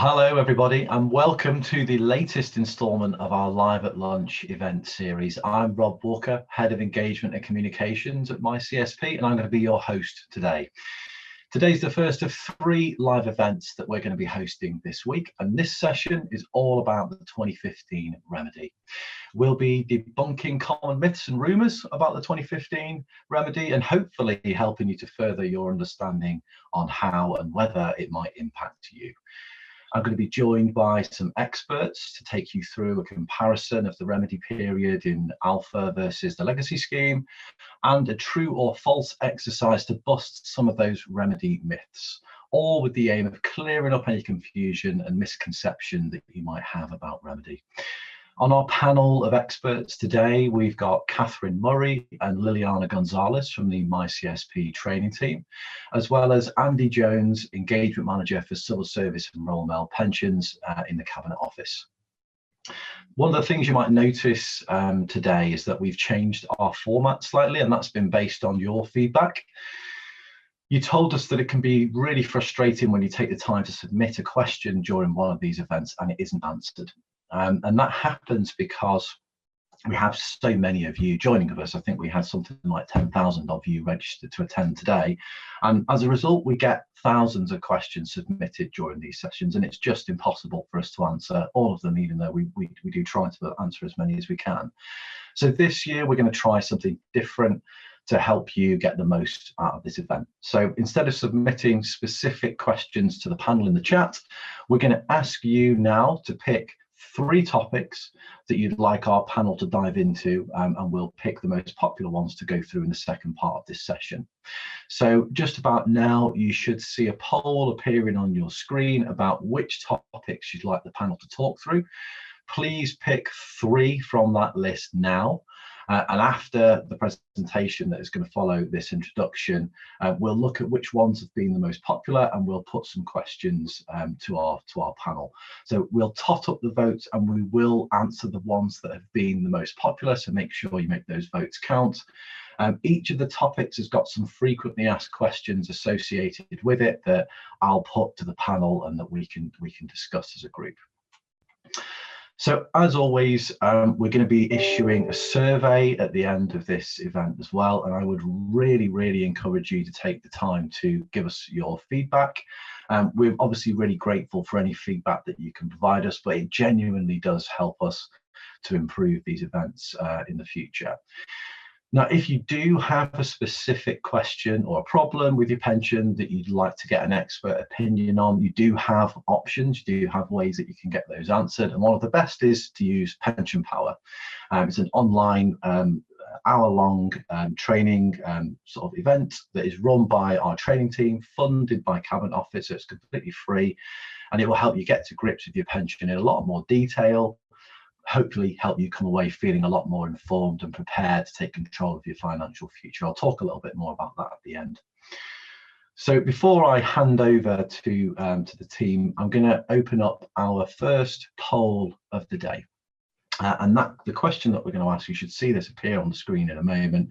Hello everybody and welcome to the latest instalment of our Live at Lunch event series. I'm Rob Walker, Head of Engagement and Communications at MyCSP, and I'm going to be your host today. Today's the first of 3 live events that we're going to be hosting this week, and this session is all about the 2015 remedy. We'll be debunking common myths and rumours about the 2015 remedy and hopefully helping you to further your understanding on how and whether it might impact you. I'm going to be joined by some experts to take you through a comparison of the remedy period in Alpha versus the legacy scheme and a true or false exercise to bust some of those remedy myths, all with the aim of clearing up any confusion and misconception that you might have about remedy. On our panel of experts today, we've got Catherine Murray and Liliana Gonzalez from the MyCSP training team, as well as Andy Jones, Engagement Manager for Civil Service and Royal Mail Pensions in the Cabinet Office. One of the things you might notice today is that we've changed our format slightly, and that's been based on your feedback. You told us that it can be really frustrating when you take the time to submit a question during one of these events and it isn't answered. And that happens because we have so many of you joining us. I think we had something like 10,000 of you registered to attend today. And as a result, we get thousands of questions submitted during these sessions, and it's just impossible for us to answer all of them, even though we do try to answer as many as we can. So this year, we're going to try something different to help you get the most out of this event. So instead of submitting specific questions to the panel in the chat, we're going to ask you now to pick 3 topics that you'd like our panel to dive into, and we'll pick the most popular ones to go through in the second part of this session. So just about now, you should see a poll appearing on your screen about which topics you'd like the panel to talk through. Please pick 3 from that list now. And after the presentation that is going to follow this introduction, we'll look at which ones have been the most popular, and we'll put some questions to our panel. So we'll tot up the votes, and we will answer the ones that have been the most popular. So make sure you make those votes count. Each of the topics has got some frequently asked questions associated with it that I'll put to the panel and that we can discuss as a group. So as always, we're going to be issuing a survey at the end of this event as well, and I would really encourage you to take the time to give us your feedback. We're obviously really grateful for any feedback that you can provide us, but it genuinely does help us to improve these events in the future. Now, if you do have a specific question or a problem with your pension that you'd like to get an expert opinion on, you do have options, you do have ways that you can get those answered. And one of the best is to use Pension Power. It's an online hour-long training sort of event that is run by our training team, funded by Cabinet Office, so it's completely free, and it will help you get to grips with your pension in a lot more detail, hopefully help you come away feeling a lot more informed and prepared to take control of your financial future. I'll talk a little bit more about that at the end. So before I hand over to the team, I'm going to open up our first poll of the day. And the question that we're going to ask, you should see this appear on the screen in a moment,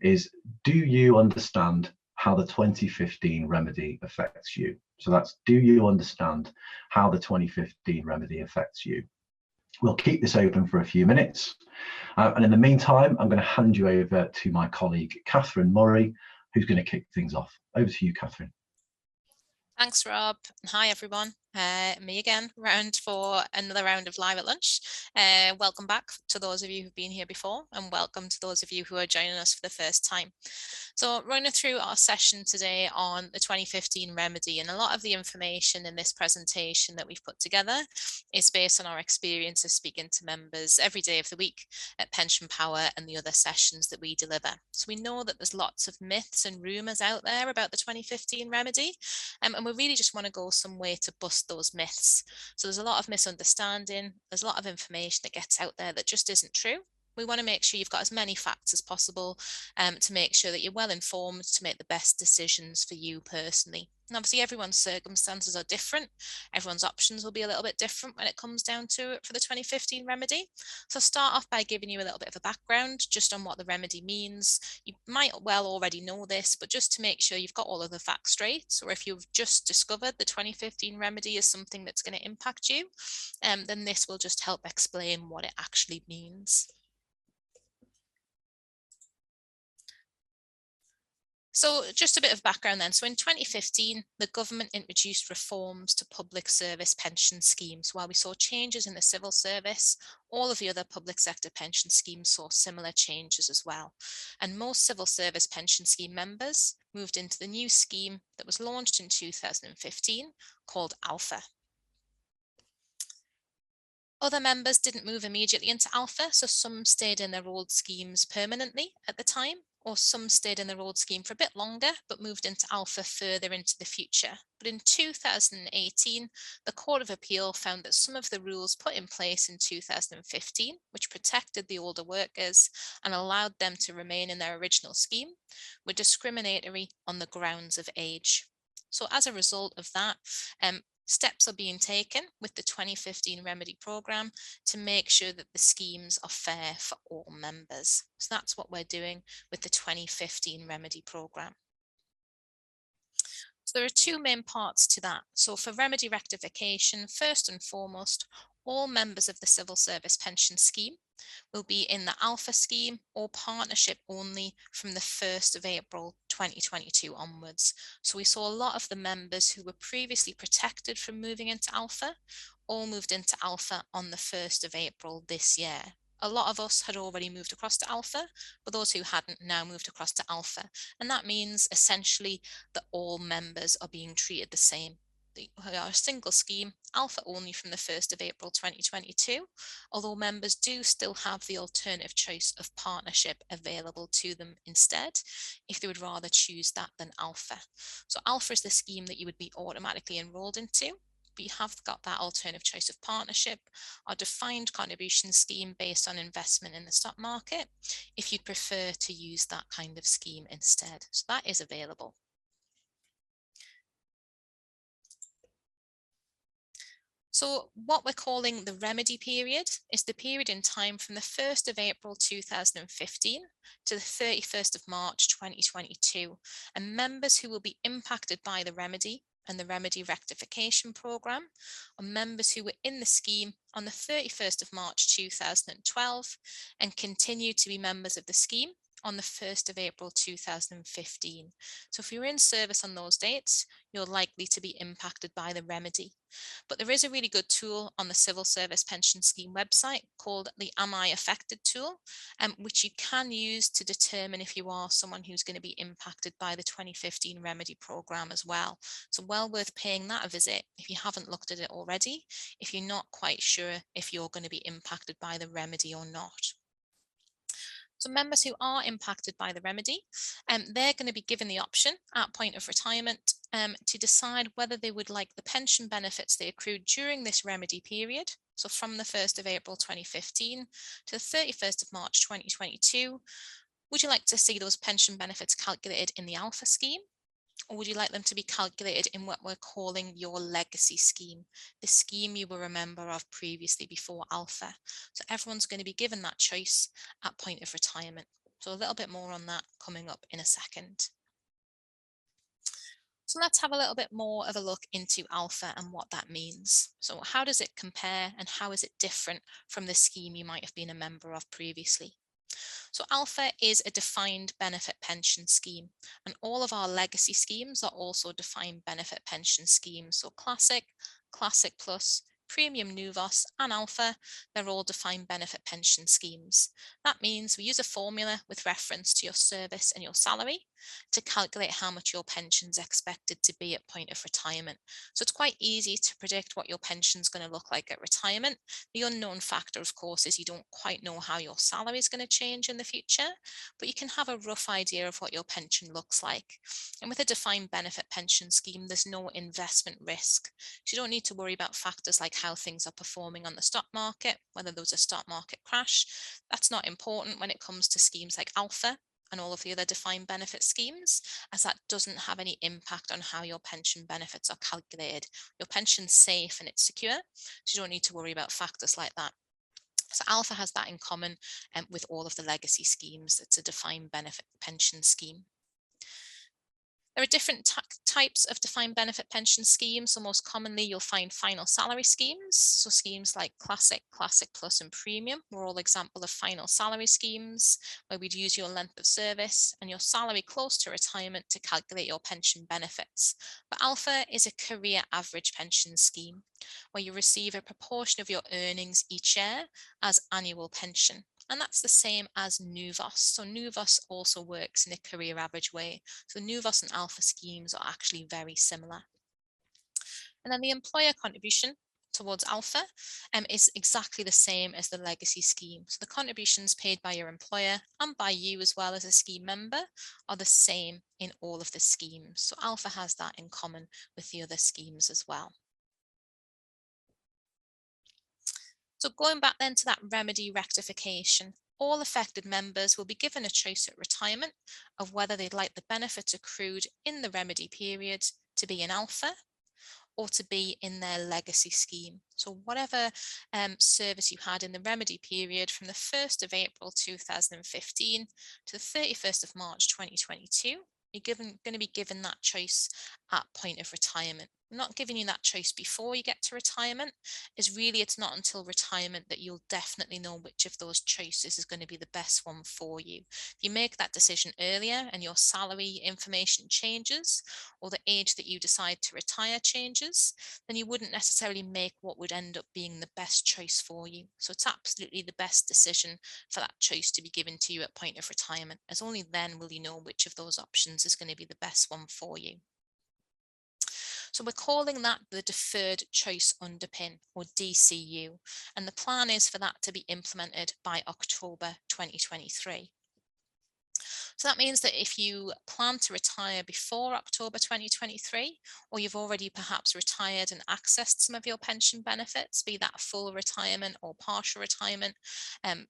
is do you understand how the 2015 remedy affects you? So that's, do you understand how the 2015 remedy affects you? We'll keep this open for a few minutes. And in the meantime, I'm going to hand you over to my colleague, Catherine Murray, who's going to kick things off. Over to you, Catherine. Thanks, Rob. Hi, everyone. Me again, for another round of Live at Lunch. Welcome back to those of you who've been here before, and welcome to those of you who are joining us for the first time. So running through our session today on the 2015 remedy, and a lot of the information in this presentation that we've put together is based on our experience of speaking to members every day of the week at Pension Power and the other sessions that we deliver. So we know that there's lots of myths and rumours out there about the 2015 remedy, and we really just want to go some way to bust those myths. So there's a lot of misunderstanding, there's a lot of information that gets out there that just isn't true. We want to make sure you've got as many facts as possible to make sure that you're well informed to make the best decisions for you personally. And obviously everyone's circumstances are different. Everyone's options will be a little bit different when it comes down to it for the 2015 remedy. So I'll start off by giving you a little bit of a background just on what the remedy means. You might well already know this, but just to make sure you've got all of the facts straight, or if you've just discovered the 2015 remedy is something that's going to impact you, then this will just help explain what it actually means. So just a bit of background then. So in 2015, the government introduced reforms to public service pension schemes. While we saw changes in the civil service, all of the other public sector pension schemes saw similar changes as well. And most civil service pension scheme members moved into the new scheme that was launched in 2015 called Alpha. Other members didn't move immediately into Alpha, so some stayed in their old schemes permanently at the time, or some stayed in their old scheme for a bit longer, but moved into Alpha further into the future. But in 2018, the Court of Appeal found that some of the rules put in place in 2015, which protected the older workers and allowed them to remain in their original scheme, were discriminatory on the grounds of age. So as a result of that, steps are being taken with the 2015 remedy programme to make sure that the schemes are fair for all members. So that's what we're doing with the 2015 remedy programme. So there are two main parts to that. So for remedy rectification, first and foremost, all members of the civil service pension scheme will be in the Alpha scheme or partnership only from the 1st of April 2022 onwards. So we saw a lot of the members who were previously protected from moving into Alpha all moved into Alpha on the 1st of April this year. A lot of us had already moved across to Alpha, but those who hadn't now moved across to Alpha. And that means essentially that all members are being treated the same. They are a single scheme, Alpha only from the 1st of April 2022, although members do still have the alternative choice of partnership available to them instead, if they would rather choose that than Alpha. So Alpha is the scheme that you would be automatically enrolled into, but you have got that alternative choice of partnership, our defined contribution scheme based on investment in the stock market, if you'd prefer to use that kind of scheme instead. So that is available. So what we're calling the remedy period is the period in time from the 1st of April 2015 to the 31st of March 2022, and members who will be impacted by the remedy and the remedy rectification programme are members who were in the scheme on the 31st of March 2012 and continue to be members of the scheme on the 1st of April 2015. So if you're in service on those dates, you're likely to be impacted by the remedy. But there is a really good tool on the Civil Service Pension Scheme website called the Am I Affected tool, which you can use to determine if you are someone who's going to be impacted by the 2015 remedy programme as well. So well worth paying that a visit if you haven't looked at it already, if you're not quite sure if you're going to be impacted by the remedy or not. So members who are impacted by the remedy, they're going to be given the option at point of retirement to decide whether they would like the pension benefits they accrued during this remedy period, so from the 1st of April 2015 to the 31st of March 2022, would you like to see those pension benefits calculated in the Alpha scheme? Or would you like them to be calculated in what we're calling your legacy scheme, the scheme you were a member of previously before Alpha? So everyone's going to be given that choice at point of retirement. So a little bit more on that coming up in a second. So let's have a little bit more of a look into Alpha and what that means. So how does it compare and how is it different from the scheme you might have been a member of previously? So Alpha is a defined benefit pension scheme, and all of our legacy schemes are also defined benefit pension schemes. So Classic, Classic Plus, Premium Nuvos and Alpha, they're all defined benefit pension schemes. That means we use a formula with reference to your service and your salary to calculate how much your pension's expected to be at point of retirement. So it's quite easy to predict what your pension's going to look like at retirement. The unknown factor, of course, is you don't quite know how your salary is going to change in the future, but you can have a rough idea of what your pension looks like. And with a defined benefit pension scheme, there's no investment risk. So you don't need to worry about factors like how things are performing on the stock market, whether there was a stock market crash. That's not important when it comes to schemes like Alpha and all of the other defined benefit schemes, as that doesn't have any impact on how your pension benefits are calculated. Your pension's safe and it's secure, so you don't need to worry about factors like that. So Alpha has that in common with all of the legacy schemes. It's a defined benefit pension scheme. There are different types of defined benefit pension schemes. So most commonly you'll find final salary schemes. So schemes like Classic, Classic Plus and Premium were all examples of final salary schemes where we'd use your length of service and your salary close to retirement to calculate your pension benefits. But Alpha is a career average pension scheme where you receive a proportion of your earnings each year as annual pension. And that's the same as NUVOS. So NUVOS also works in a career average way. So NUVOS and Alpha schemes are actually very similar. And then the employer contribution towards Alpha is exactly the same as the legacy scheme. So the contributions paid by your employer and by you as well as a scheme member are the same in all of the schemes. So Alpha has that in common with the other schemes as well. So going back then to that remedy rectification, all affected members will be given a choice at retirement of whether they'd like the benefits accrued in the remedy period to be in Alpha or to be in their legacy scheme. So whatever service you had in the remedy period from the 1st of April 2015 to the 31st of March 2022, you're going to be given that choice at point of retirement. I'm not giving you that choice before you get to retirement, is really it's not until retirement that you'll definitely know which of those choices is going to be the best one for you. If you make that decision earlier and your salary information changes or the age that you decide to retire changes, then you wouldn't necessarily make what would end up being the best choice for you. So it's absolutely the best decision for that choice to be given to you at point of retirement, as only then will you know which of those options is going to be the best one for you. So we're calling that the Deferred Choice Underpin, or DCU, and the plan is for that to be implemented by October 2023. So that means that if you plan to retire before October 2023, or you've already perhaps retired and accessed some of your pension benefits, be that full retirement or partial retirement,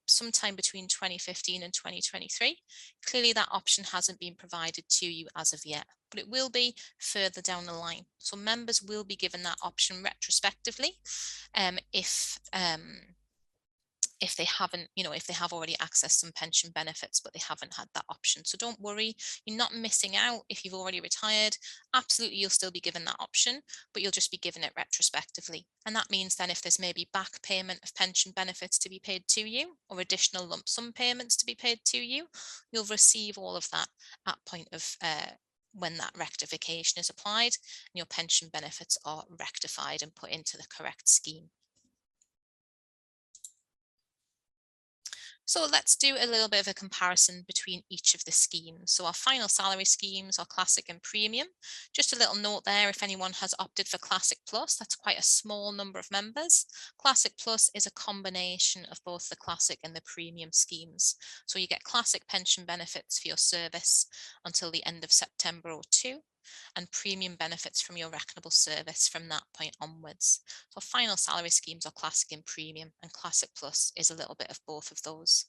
sometime between 2015 and 2023, clearly that option hasn't been provided to you as of yet, but it will be further down the line. So members will be given that option retrospectively if they haven't, if they have already accessed some pension benefits, but they haven't had that option. So don't worry, you're not missing out if you've already retired. Absolutely, you'll still be given that option, but you'll just be given it retrospectively. And that means then if there's maybe back payment of pension benefits to be paid to you or additional lump sum payments to be paid to you, you'll receive all of that at point of when that rectification is applied and your pension benefits are rectified and put into the correct scheme. So let's do a little bit of a comparison between each of the schemes. So our final salary schemes are Classic and Premium. Just a little note there, if anyone has opted for Classic Plus, that's quite a small number of members. Classic Plus is a combination of both the Classic and the Premium schemes. So you get Classic pension benefits for your service until the end of September 2002. And premium benefits from your reckonable service from that point onwards. So final salary schemes are Classic and Premium, and Classic Plus is a little bit of both of those.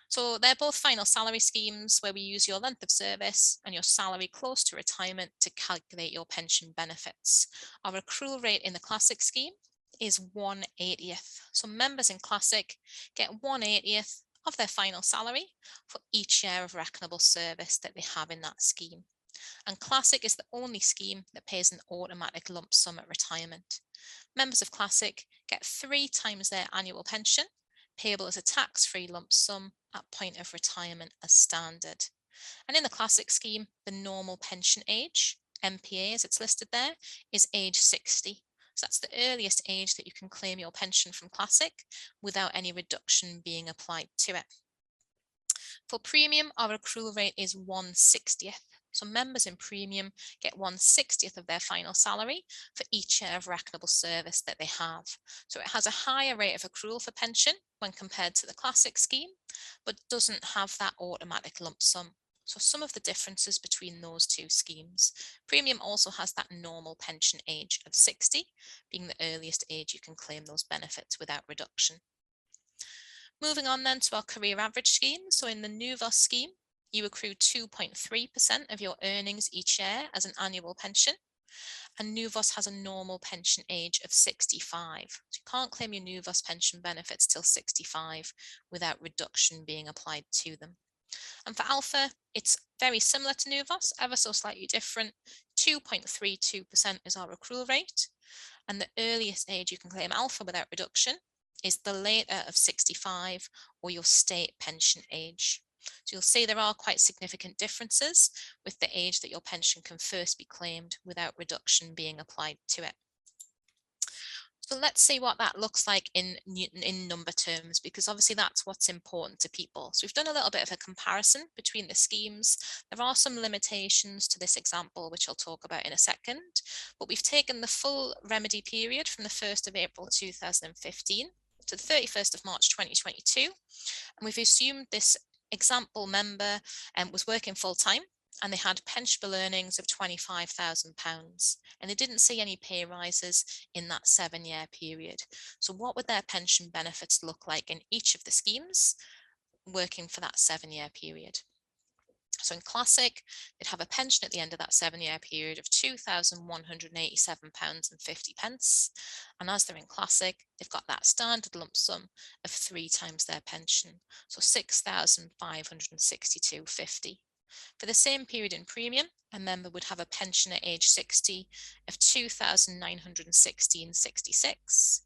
So they're both final salary schemes where we use your length of service and your salary close to retirement to calculate your pension benefits. Our accrual rate in the Classic scheme is 1/80th. So members in Classic get 1/80th of their final salary for each year of reckonable service that they have in that scheme. And Classic is the only scheme that pays an automatic lump sum at retirement. Members of Classic get 3 times their annual pension, payable as a tax-free lump sum at point of retirement as standard. And in the Classic scheme, the normal pension age, MPA as it's listed there, is age 60. So that's the earliest age that you can claim your pension from Classic without any reduction being applied to it. For Premium, our accrual rate is 1/60th. So members in Premium get 1/60th of their final salary for each year of reckonable service that they have. So it has a higher rate of accrual for pension when compared to the Classic scheme, but doesn't have that automatic lump sum. So some of the differences between those two schemes. Premium also has that normal pension age of 60, being the earliest age you can claim those benefits without reduction. Moving on then to our career average scheme. So in the NUVOS scheme, you accrue 2.3% of your earnings each year as an annual pension. And NUVOS has a normal pension age of 65. So you can't claim your NUVOS pension benefits till 65 without reduction being applied to them. And for Alpha, it's very similar to NUVOS, ever so slightly different. 2.32% is our accrual rate. And the earliest age you can claim Alpha without reduction is the later of 65 or your state pension age. So you'll see there are quite significant differences with the age that your pension can first be claimed without reduction being applied to it. So let's see what that looks like in number terms, because obviously that's what's important to people. So we've done a little bit of a comparison between the schemes. There are some limitations to this example, which I'll talk about in a second, but we've taken the full remedy period from the 1st of April 2015 to the 31st of March 2022, and we've assumed this example member was working full-time and they had pensionable earnings of £25,000 and they didn't see any pay rises in that 7-year period. So what would their pension benefits look like in each of the schemes working for that 7-year period? So in Classic, they'd have a pension at the end of that 7-year period of £2,187.50. And as they're in Classic, they've got that standard lump sum of 3 times their pension, so £6,562.50. For the same period in Premium, a member would have a pension at age 60 of £2,916.66.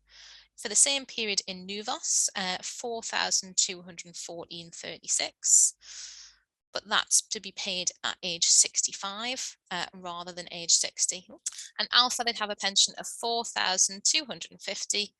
For the same period in NUVOS, £4,214.36. But that's to be paid at age 65 rather than age 60. And Alpha, they'd have a pension of £4,250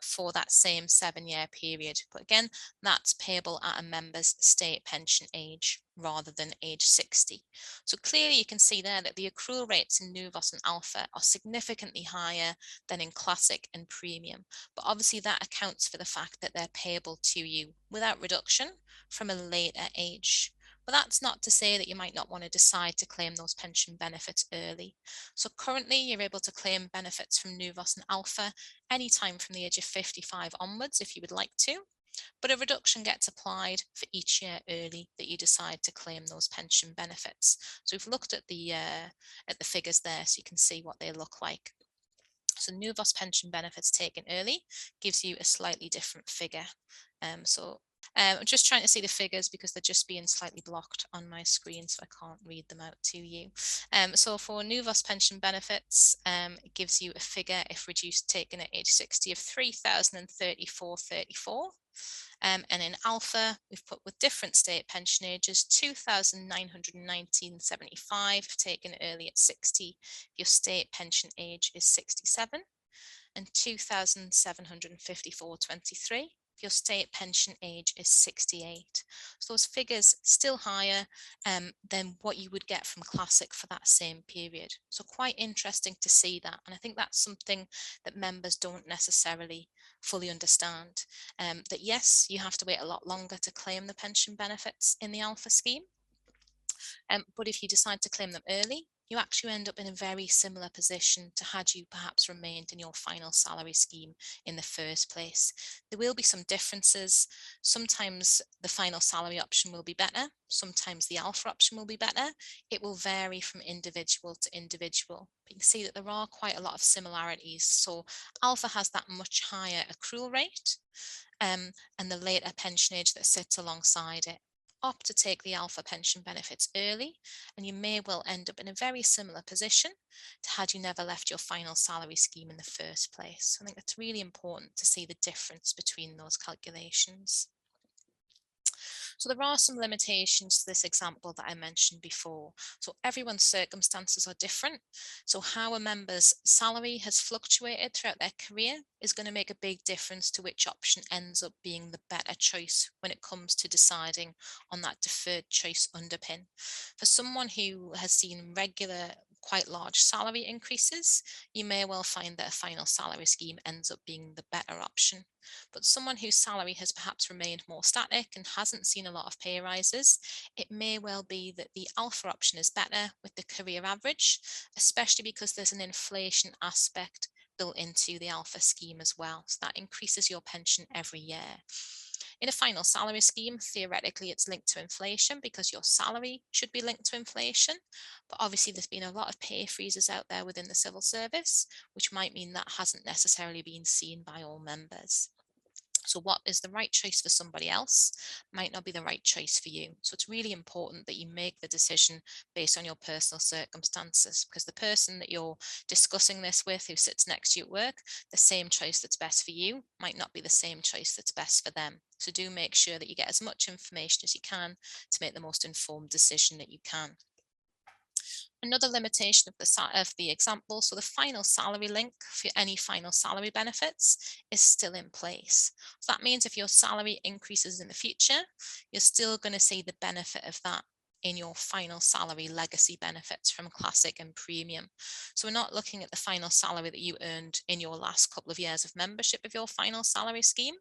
for that same 7-year period. But again, that's payable at a member's state pension age rather than age 60. So clearly you can see there that the accrual rates in NUVOS and Alpha are significantly higher than in Classic and Premium. But obviously that accounts for the fact that they're payable to you without reduction from a later age. But that's not to say that you might not want to decide to claim those pension benefits early. So currently you're able to claim benefits from NUVOS and Alpha anytime from the age of 55 onwards if you would like to, but a reduction gets applied for each year early that you decide to claim those pension benefits. So we've looked at the figures there so you can see what they look like. So NUVOS pension benefits taken early gives you a slightly different figure. I'm just trying to see the figures because they're just being slightly blocked on my screen, so I can't read them out to you. So for NUVOS pension benefits, it gives you a figure if reduced taken at age 60 of £3,034.34. And in Alpha, we've put with different state pension ages, £2,919.75 taken early at 60. Your state pension age is 67, and £2,754.23. Your state pension age is 68. So those figures still higher than what you would get from Classic for that same period. So quite interesting to see that. And I think that's something that members don't necessarily fully understand. That yes, you have to wait a lot longer to claim the pension benefits in the Alpha scheme. But if you decide to claim them early, you actually end up in a very similar position to had you perhaps remained in your final salary scheme in the first place. There will be some differences. Sometimes the final salary option will be better. Sometimes the Alpha option will be better. It will vary from individual to individual. But you can see that there are quite a lot of similarities. So Alpha has that much higher accrual rate and the later pension age that sits alongside it. Opt to take the Alpha pension benefits early, and you may well end up in a very similar position to had you never left your final salary scheme in the first place. I think it's really important to see the difference between those calculations. So there are some limitations to this example that I mentioned before. So everyone's circumstances are different. So how a member's salary has fluctuated throughout their career is going to make a big difference to which option ends up being the better choice when it comes to deciding on that deferred choice underpin. For someone who has seen regular quite large salary increases, you may well find that a final salary scheme ends up being the better option. But someone whose salary has perhaps remained more static and hasn't seen a lot of pay rises, it may well be that the alpha option is better with the career average, especially because there's an inflation aspect built into the alpha scheme as well. So that increases your pension every year. In a final salary scheme, theoretically, it's linked to inflation because your salary should be linked to inflation. But obviously, there's been a lot of pay freezes out there within the civil service, which might mean that hasn't necessarily been seen by all members. So what is the right choice for somebody else might not be the right choice for you. So it's really important that you make the decision based on your personal circumstances, because the person that you're discussing this with who sits next to you at work, the same choice that's best for you might not be the same choice that's best for them. So do make sure that you get as much information as you can to make the most informed decision that you can. Another limitation of the example, so the final salary link for any final salary benefits is still in place. So that means if your salary increases in the future, you're still going to see the benefit of that in your final salary legacy benefits from classic and premium. So we're not looking at the final salary that you earned in your last couple of years of membership of your final salary scheme.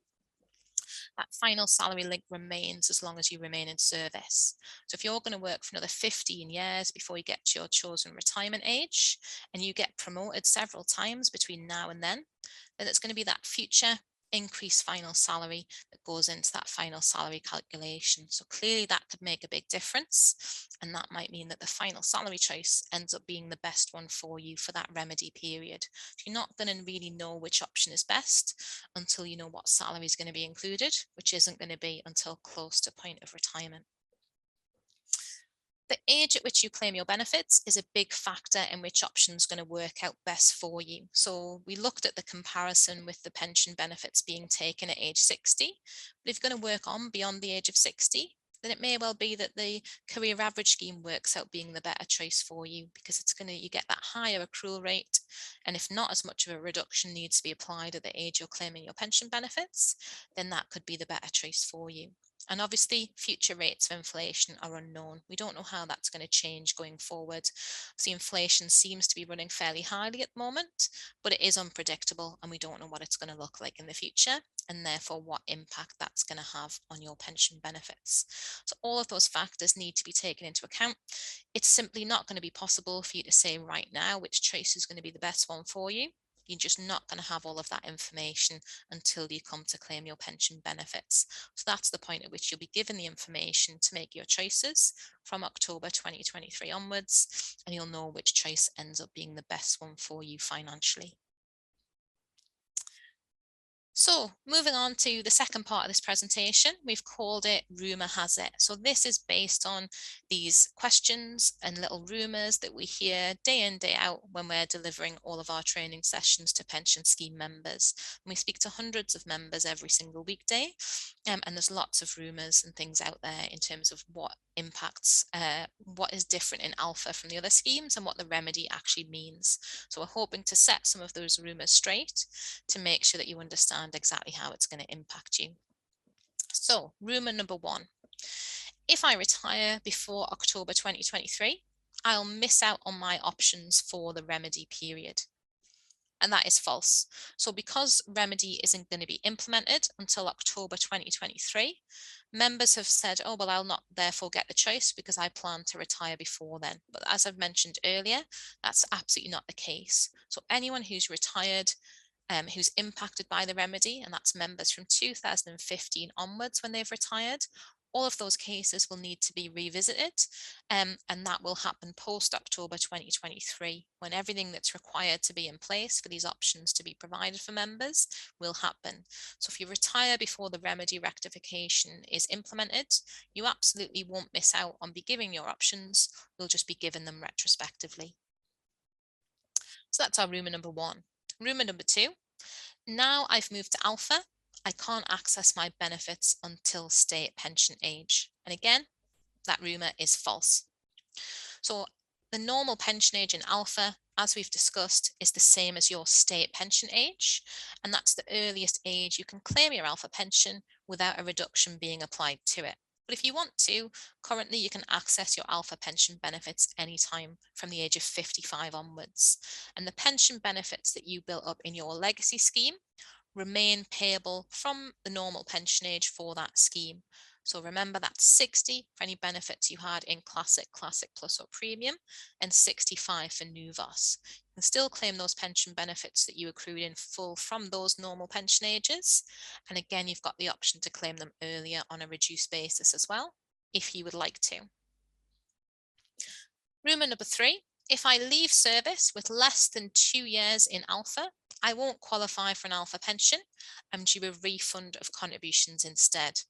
That final salary link remains as long as you remain in service. So if you're going to work for another 15 years before you get to your chosen retirement age, and you get promoted several times between now and then it's going to be that future increased final salary that goes into that final salary calculation. So clearly that could make a big difference. And that might mean that the final salary choice ends up being the best one for you for that remedy period. So you're not going to really know which option is best until you know what salary is going to be included, which isn't going to be until close to point of retirement. The age at which you claim your benefits is a big factor in which option is going to work out best for you. So we looked at the comparison with the pension benefits being taken at age 60. But if you're going to work on beyond the age of 60, then it may well be that the career average scheme works out being the better choice for you, because you get that higher accrual rate. And if not as much of a reduction needs to be applied at the age you're claiming your pension benefits, then that could be the better choice for you. And obviously, future rates of inflation are unknown. We don't know how that's going to change going forward. So inflation seems to be running fairly highly at the moment, but it is unpredictable and we don't know what it's going to look like in the future, and therefore what impact that's going to have on your pension benefits. So all of those factors need to be taken into account. It's simply not going to be possible for you to say right now which choice is going to be the best one for you. You're just not going to have all of that information until you come to claim your pension benefits. So that's the point at which you'll be given the information to make your choices from October 2023 onwards, and you'll know which choice ends up being the best one for you financially. So moving on to the second part of this presentation, we've called it Rumour Has It. So this is based on these questions and little rumours that we hear day in, day out when we're delivering all of our training sessions to pension scheme members. And we speak to hundreds of members every single weekday, and there's lots of rumours and things out there in terms of what impacts, what is different in alpha from the other schemes and what the remedy actually means. So we're hoping to set some of those rumours straight to make sure that you understand exactly how it's going to impact you. So rumour number one, if I retire before October 2023, I'll miss out on my options for the remedy period. And that is false. So because remedy isn't going to be implemented until October 2023, members have said, oh, well, I'll not therefore get the choice because I plan to retire before then. But as I've mentioned earlier, that's absolutely not the case. So anyone who's retired, who's impacted by the remedy, and that's members from 2015 onwards when they've retired, all of those cases will need to be revisited, and that will happen post October 2023, when everything that's required to be in place for these options to be provided for members will happen. So if you retire before the remedy rectification is implemented, you absolutely won't miss out on be giving your options, you'll just be given them retrospectively. So that's our rumour number one. Rumour number two, now I've moved to alpha, I can't access my benefits until state pension age. And again, that rumour is false. So the normal pension age in alpha, as we've discussed, is the same as your state pension age. And that's the earliest age you can claim your alpha pension without a reduction being applied to it. But if you want to, currently you can access your alpha pension benefits anytime from the age of 55 onwards. And the pension benefits that you built up in your legacy scheme remain payable from the normal pension age for that scheme. So remember, that's 60 for any benefits you had in Classic, Classic Plus or Premium, and 65 for New VOS. You can still claim those pension benefits that you accrued in full from those normal pension ages. And again, you've got the option to claim them earlier on a reduced basis as well, if you would like to. Rumour number 3, if I leave service with less than 2 years in alpha, I won't qualify for an alpha pension. I'm due a refund of contributions instead.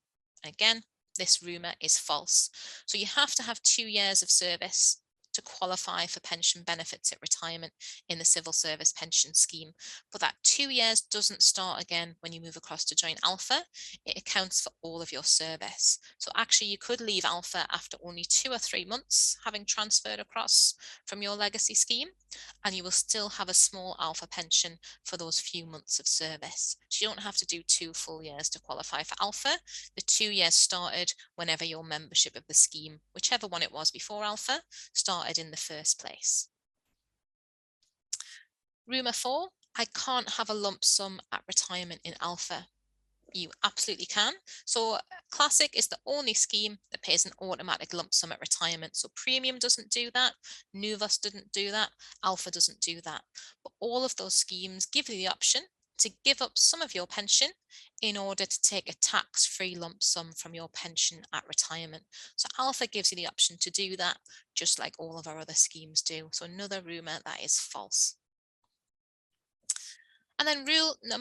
Again, this rumour is false. So you have to have 2 years of service to qualify for pension benefits at retirement in the civil service pension scheme. But that 2 years doesn't start again when you move across to join alpha. It accounts for all of your service. So actually you could leave alpha after only 2 or 3 months having transferred across from your legacy scheme, and you will still have a small alpha pension for those few months of service. So you don't have to do 2 full years to qualify for alpha. The 2 years started whenever your membership of the scheme, whichever one it was before alpha, started in the first place. Rumour 4, I can't have a lump sum at retirement in alpha. You absolutely can. So Classic is the only scheme that pays an automatic lump sum at retirement. So Premium doesn't do that, New VOS didn't do that, Alpha doesn't do that. But all of those schemes give you the option to give up some of your pension in order to take a tax-free lump sum from your pension at retirement. So Alpha gives you the option to do that, just like all of our other schemes do. So another rumour that is false. And then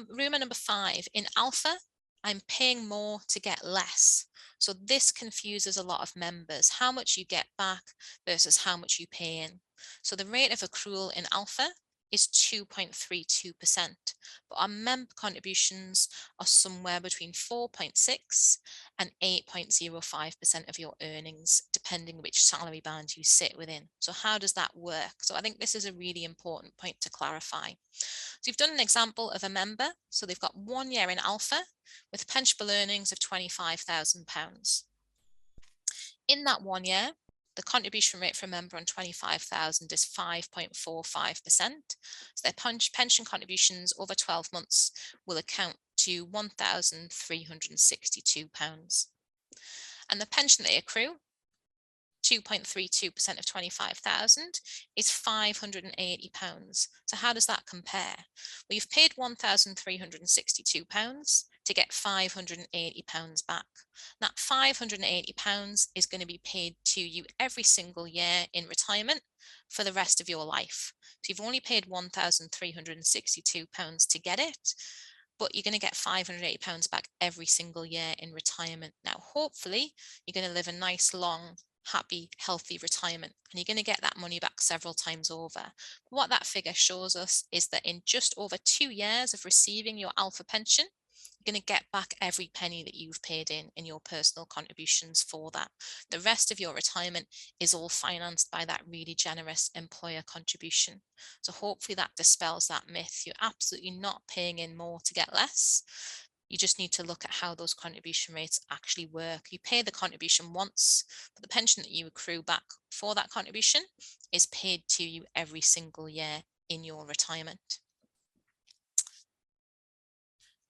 rumour number 5, in Alpha, I'm paying more to get less. So this confuses a lot of members, how much you get back versus how much you pay in. So the rate of accrual in Alpha is 2.32%, but our member contributions are somewhere between 4.6 and 8.05% of your earnings, depending which salary band you sit within. So how does that work? So I think this is a really important point to clarify. So you've done an example of a member. So they've got 1 year in alpha with pensionable earnings of £25,000. In that 1 year, the contribution rate for a member on 25,000 is 5.45%. So their pension contributions over 12 months will account to £1,362. And the pension they accrue, 2.32% of 25,000 is £580. So how does that compare? Well, you've paid £1,362 to get £580 back. That £580 is going to be paid to you every single year in retirement for the rest of your life. So you've only paid £1,362 to get it, but you're going to get £580 back every single year in retirement. Now, hopefully, you're going to live a nice, long, happy, healthy retirement, and you're going to get that money back several times over. What that figure shows us is that in just over 2 years of receiving your alpha pension, you're going to get back every penny that you've paid in your personal contributions for that. The rest of your retirement is all financed by that really generous employer contribution. So hopefully that dispels that myth. You're absolutely not paying in more to get less. You just need to look at how those contribution rates actually work. You pay the contribution once, but the pension that you accrue back for that contribution is paid to you every single year in your retirement.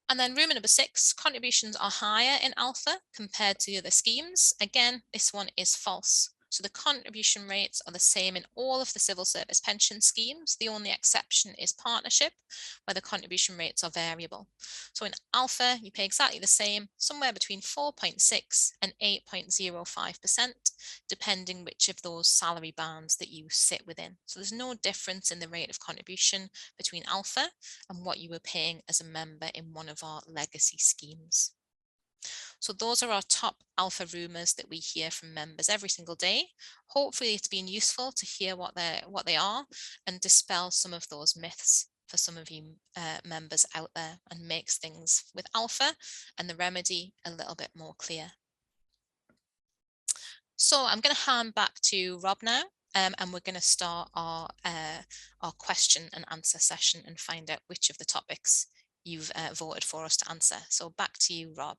And then rumour number 6, contributions are higher in alpha compared to the other schemes. Again, this one is false. So the contribution rates are the same in all of the civil service pension schemes. The only exception is partnership, where the contribution rates are variable. So in alpha, you pay exactly the same, somewhere between 4.6 and 8.05%, depending which of those salary bands that you sit within. So there's no difference in the rate of contribution between alpha and what you were paying as a member in one of our legacy schemes. So those are our top alpha rumours that we hear from members every single day. Hopefully it's been useful to hear what they are and dispel some of those myths for some of you members out there, and makes things with alpha and the remedy a little bit more clear. So I'm going to hand back to Rob now, and we're going to start our question and answer session and find out which of the topics you've voted for us to answer. So back to you, Rob.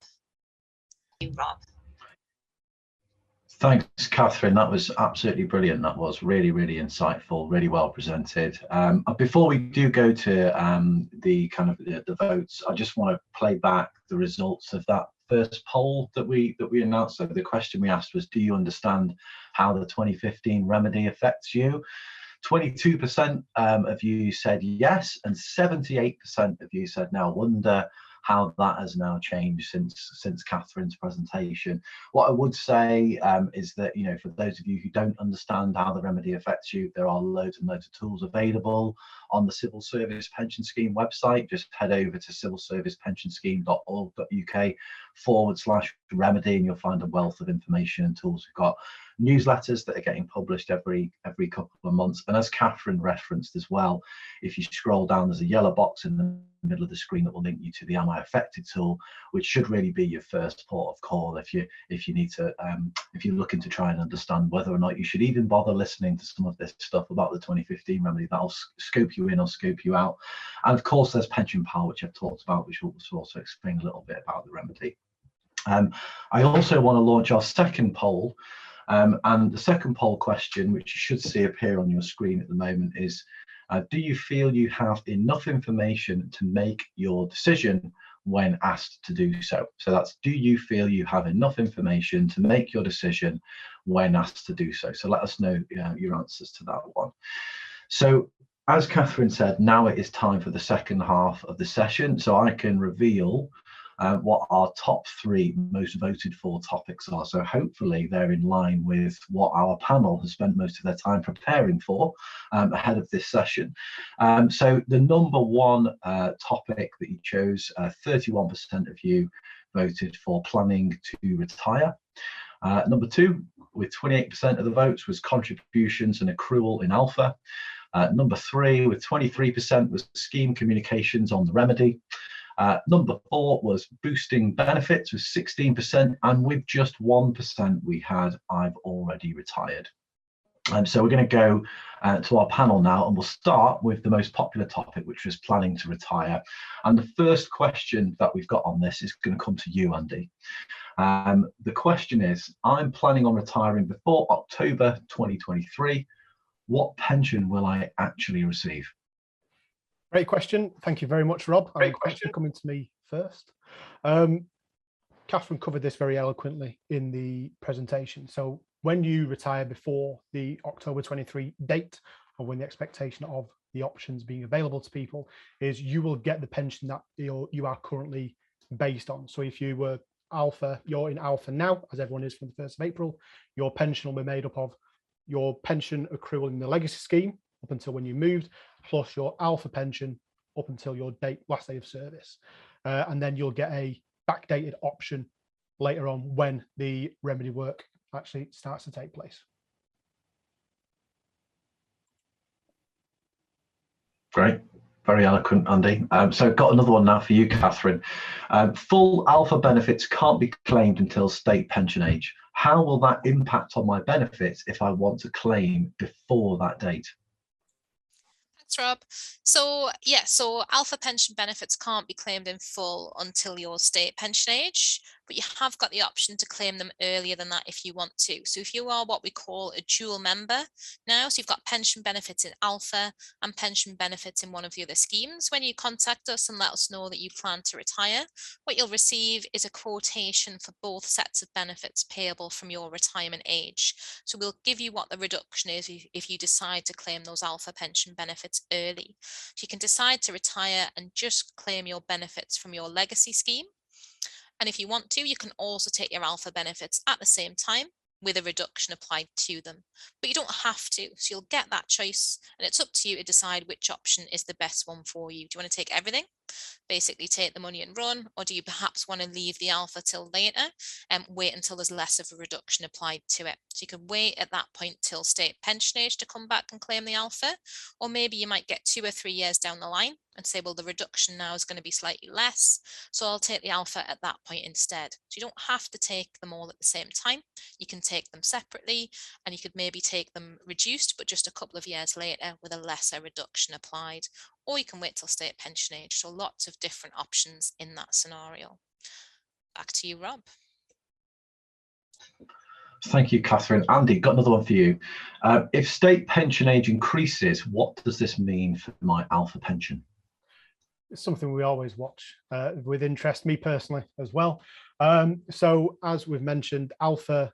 Thanks, Catherine. That was absolutely brilliant. That was really, really insightful, really well presented. Before we do go to the kind of the votes, I just want to play back the results of that first poll that we announced. So the question we asked was, do you understand how the 2015 remedy affects you? 22% of you said yes, and 78% of you said no. I wonder how that has now changed since Catherine's presentation. What I would say is that, you know, for those of you who don't understand how the remedy affects you, there are loads and loads of tools available on the Civil Service Pension Scheme website. Just head over to civilservicepensionscheme.org.uk/remedy and you'll find a wealth of information and tools. We've got newsletters that are getting published every couple of months, and as Catherine referenced as well, if you scroll down, there's a yellow box in the middle of the screen that will link you to the Am I Affected tool, which should really be your first port of call if you need to if you're looking to try and understand whether or not you should even bother listening to some of this stuff about the 2015 remedy. That'll scope you in or scope you out. And of course there's Pension Power, which I've talked about, which will also explain a little bit about the remedy. I also want to launch our second poll. And the second poll question, which you should see appear on your screen at the moment, is do you feel you have enough information to make your decision when asked to do so? So that's, do you feel you have enough information to make your decision when asked to do so? So let us know your answers to that one. So as Catherine said, now it is time for the second half of the session. So I can reveal what our top 3 most voted for topics are. So hopefully they're in line with what our panel has spent most of their time preparing for ahead of this session. So the number 1 topic that you chose, 31% of you voted for planning to retire. Number 2, with 28% of the votes, was contributions and accrual in alpha. Number 3, with 23%, was scheme communications on the remedy. Number 4 was boosting benefits with 16%, and with just 1% we had I've already retired. So we're going to go to our panel now, and we'll start with the most popular topic, which was planning to retire. And the first question that we've got on this is going to come to you, Andy. The question is, I'm planning on retiring before October 2023. What pension will I actually receive? Great question. Thank you very much, Rob. Thanks for coming to me first. Catherine covered this very eloquently in the presentation. So when you retire before the October 23 date, or when the expectation of the options being available to people is, you will get the pension that you are currently based on. So if you were alpha, you're in alpha now, as everyone is from the 1st of April, your pension will be made up of your pension accrual in the legacy scheme up until when you moved, plus your alpha pension up until your last day of service. And then you'll get a backdated option later on when the remedy work actually starts to take place. Great. Very eloquent, Andy. So got another one now for you, Catherine. Full alpha benefits can't be claimed until state pension age. How will that impact on my benefits if I want to claim before that date? Thanks, Rob. So yeah, so alpha pension benefits can't be claimed in full until your state pension age, but you have got the option to claim them earlier than that if you want to. So if you are what we call a dual member now, so you've got pension benefits in alpha and pension benefits in one of the other schemes, when you contact us and let us know that you plan to retire, what you'll receive is a quotation for both sets of benefits payable from your retirement age. So we'll give you what the reduction is if you decide to claim those alpha pension benefits early. So you can decide to retire and just claim your benefits from your legacy scheme. And if you want to, you can also take your alpha benefits at the same time with a reduction applied to them, but you don't have to. So you'll get that choice, and it's up to you to decide which option is the best one for you. Do you want to take everything, basically take the money and run, or do you perhaps want to leave the alpha till later and wait until there's less of a reduction applied to it? So you can wait at that point till state pension age to come back and claim the alpha, or maybe you might get 2 or 3 years down the line and say, well, the reduction now is going to be slightly less, so I'll take the alpha at that point instead. So you don't have to take them all at the same time. You can take them separately, and you could maybe take them reduced, but just a couple of years later with a lesser reduction applied, or you can wait till state pension age. So lots of different options in that scenario. Back to you, Rob. Thank you, Catherine. Andy, got another one for you. If state pension age increases, what does this mean for my alpha pension? It's something we always watch with interest, me personally as well. So as we've mentioned, alpha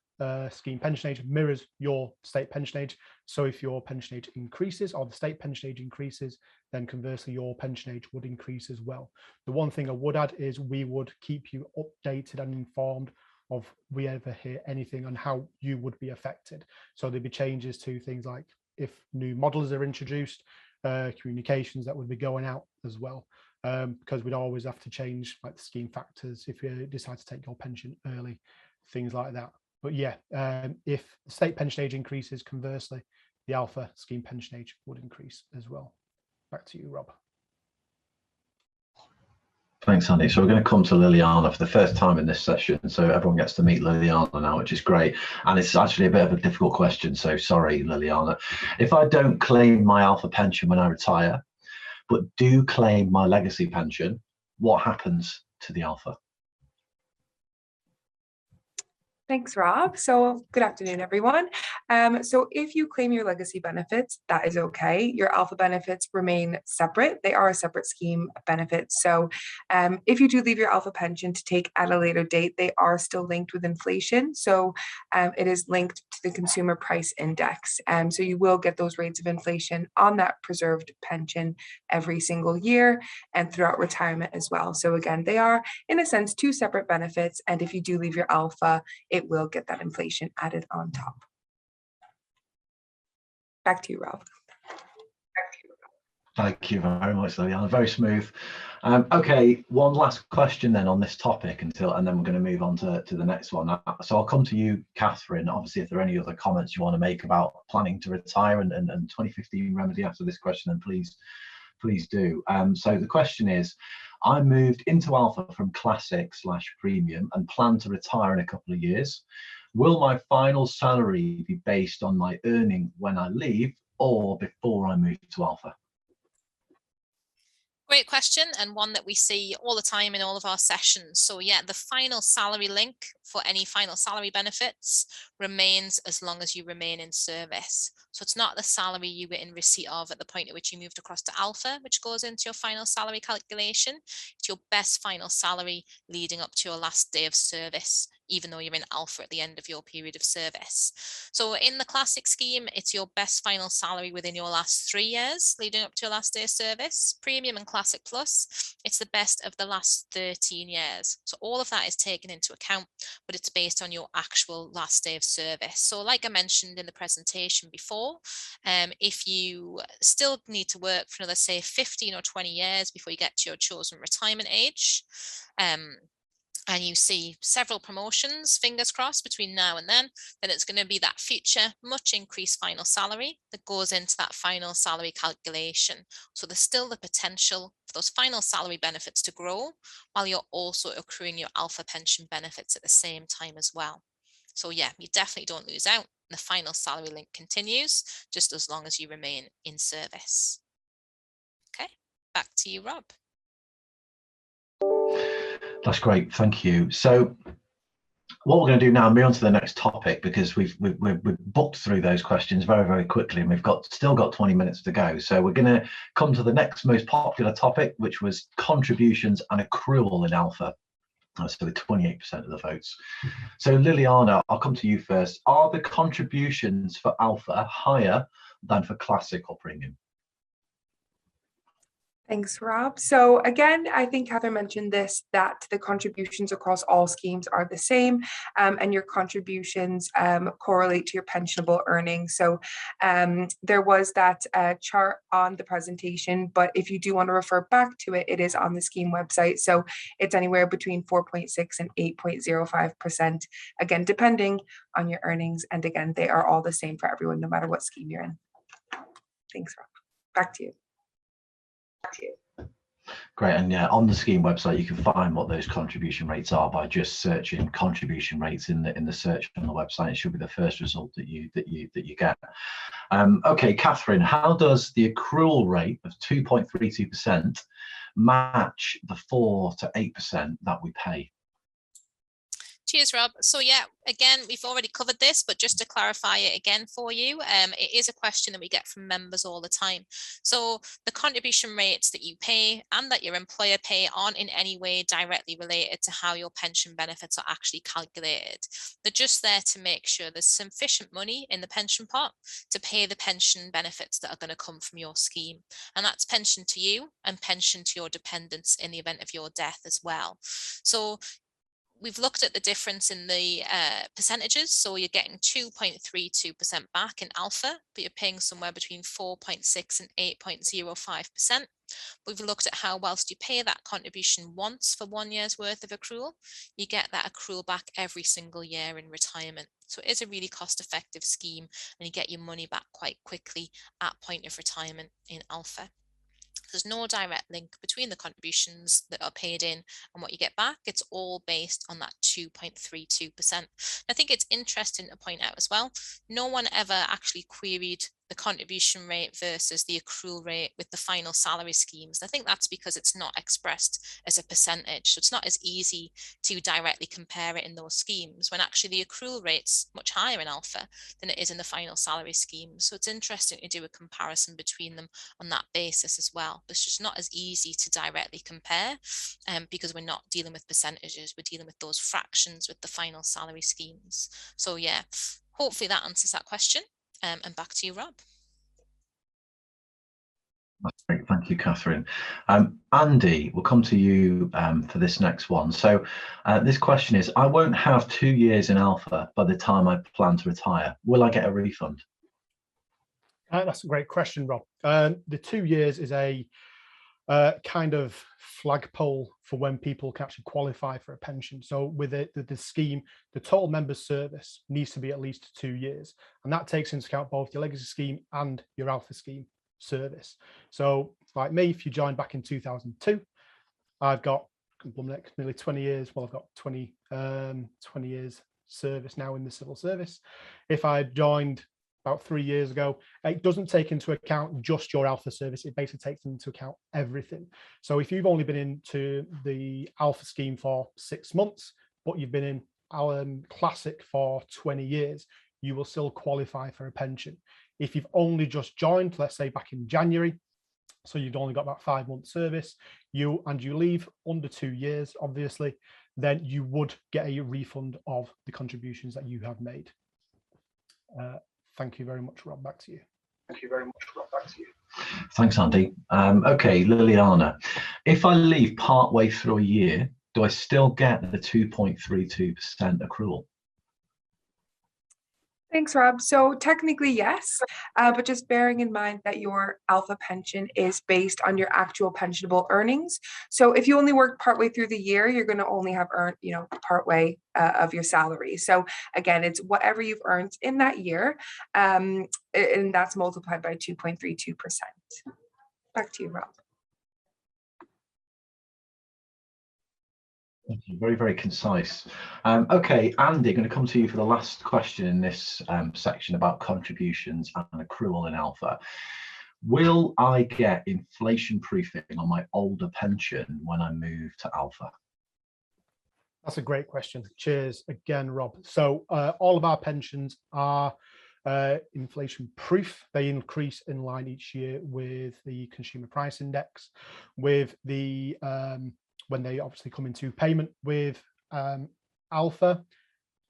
scheme pension age mirrors your state pension age. So if your pension age increases or the state pension age increases, then conversely your pension age would increase as well. The one thing I would add is we would keep you updated and informed of we ever hear anything on how you would be affected. So there'd be changes to things like if new models are introduced, communications that would be going out as well, because we'd always have to change like the scheme factors if you decide to take your pension early, things like that. But yeah, if the state pension age increases, conversely, the alpha scheme pension age would increase as well. Back to you, Rob. Thanks, Andy. So we're going to come to Liliana for the first time in this session. So everyone gets to meet Liliana now, which is great. And it's actually a bit of a difficult question. So sorry, Liliana. If I don't claim my alpha pension when I retire, but do claim my legacy pension, what happens to the alpha? Thanks, Rob. So good afternoon, everyone. So if you claim your legacy benefits, that is okay. Your alpha benefits remain separate. They are a separate scheme benefit. So if you do leave your alpha pension to take at a later date, they are still linked with inflation. So it is linked to the consumer price index. So you will get those rates of inflation on that preserved pension every single year and throughout retirement as well. So again, they are in a sense two separate benefits. And if you do leave your alpha, it will get that inflation added on top. Back to you, Rob. Thank you very much, Liliana. Very smooth. Okay, one last question then on this topic and then we're going to move on to the next one. So I'll come to you, Catherine. Obviously, if there are any other comments you want to make about planning to retire and 2015 remedy after this question, then please do. So the question is, I moved into alpha from classic/premium and plan to retire in a couple of years. Will my final salary be based on my earning when I leave or before I move to alpha? Great question, and one that we see all the time in all of our sessions. So yeah, the final salary link for any final salary benefits remains as long as you remain in service. So it's not the salary you were in receipt of at the point at which you moved across to alpha, which goes into your final salary calculation. It's your best final salary leading up to your last day of service, even though you're in alpha at the end of your period of service. So in the classic scheme, it's your best final salary within your last 3 years leading up to your last day of service. Premium and classic plus, it's the best of the last 13 years. So all of that is taken into account, but it's based on your actual last day of service. So like I mentioned in the presentation before, if you still need to work for another, say, 15 or 20 years before you get to your chosen retirement age, and you see several promotions, fingers crossed, between now and then it's going to be that future much increased final salary that goes into that final salary calculation. So there's still the potential for those final salary benefits to grow while you're also accruing your alpha pension benefits at the same time as well. So yeah, you definitely don't lose out. The final salary link continues just as long as you remain in service. Okay, back to you, Rob. That's great, thank you. So what we're going to do now, move on to the next topic, because we've booked through those questions very, very quickly, and we've still got 20 minutes to go. So we're going to come to the next most popular topic, which was contributions and accrual in alpha. So with 28% of the votes. So Liliana, I'll come to you first. Are the contributions for alpha higher than for classic or premium? Thanks, Rob. So again, I think Catherine mentioned this, that the contributions across all schemes are the same, and your contributions correlate to your pensionable earnings. So there was that chart on the presentation, but if you do want to refer back to it, it is on the scheme website. So it's anywhere between 4.6 and 8.05%, again, depending on your earnings. And again, they are all the same for everyone, no matter what scheme you're in. Thanks, Rob. Back to you. Great, and yeah, on the scheme website you can find what those contribution rates are by just searching contribution rates in the search on the website. It should be the first result that you get. Okay, Catherine, how does the accrual rate of 2.32% match the 4 to 8% that we pay? Cheers, Rob. So yeah, again, we've already covered this, but just to clarify it again for you, it is a question that we get from members all the time. So the contribution rates that you pay and that your employer pay aren't in any way directly related to how your pension benefits are actually calculated. They're just there to make sure there's sufficient money in the pension pot to pay the pension benefits that are going to come from your scheme. And that's pension to you and pension to your dependents in the event of your death as well. So we've looked at the difference in the percentages. So you're getting 2.32% back in alpha, but you're paying somewhere between 4.6 and 8.05%. We've looked at how whilst you pay that contribution once for 1 year's worth of accrual, you get that accrual back every single year in retirement. So it is a really cost-effective scheme and you get your money back quite quickly at point of retirement in alpha. There's no direct link between the contributions that are paid in and what you get back. It's all based on that 2.32%. I think it's interesting to point out as well, no one ever actually queried the contribution rate versus the accrual rate with the final salary schemes. I think that's because it's not expressed as a percentage. So it's not as easy to directly compare it in those schemes when actually the accrual rate's much higher in alpha than it is in the final salary scheme. So it's interesting to do a comparison between them on that basis as well. It's just not as easy to directly compare because we're not dealing with percentages. We're dealing with those fractions with the final salary schemes. So yeah, hopefully that answers that question. And back to you, Rob. That's great. Thank you, Catherine. Andy, we'll come to you for this next one. So this question is, I won't have 2 years in alpha by the time I plan to retire. Will I get a refund? That's a great question, Rob. The 2 years is a kind of flagpole for when people can actually qualify for a pension. So with the scheme, the total members service needs to be at least 2 years. And that takes into account both your legacy scheme and your alpha scheme service. So like me, if you joined back in 2002, I've got nearly 20 years. Well, I've got 20 years service now in the civil service. If I joined about 3 years ago, it doesn't take into account just your alpha service. It basically takes into account everything. So if you've only been into the alpha scheme for 6 months, but you've been in our classic for 20 years, you will still qualify for a pension. If you've only just joined, let's say back in January, so you've only got about 5 months service, you leave under 2 years, obviously, then you would get a refund of the contributions that you have made. Thank you very much, Rob. Back to you. Thank you very much, Rob. Back to you. Thanks, Andy. Okay, Liliana, if I leave partway through a year, do I still get the 2.32% accrual? Thanks, Rob. So technically, yes, but just bearing in mind that your alpha pension is based on your actual pensionable earnings. So if you only work partway through the year, you're going to only have earned, partway of your salary. So again, it's whatever you've earned in that year, and that's multiplied by 2.32%. Back to you, Rob. Thank you. Very, very concise. Okay, Andy, going to come to you for the last question in this section about contributions and accrual in alpha. Will I get inflation proofing on my older pension when I move to alpha? That's a great question. Cheers again, Rob. So all of our pensions are inflation proof. They increase in line each year with the consumer price index, with the when they obviously come into payment. With alpha,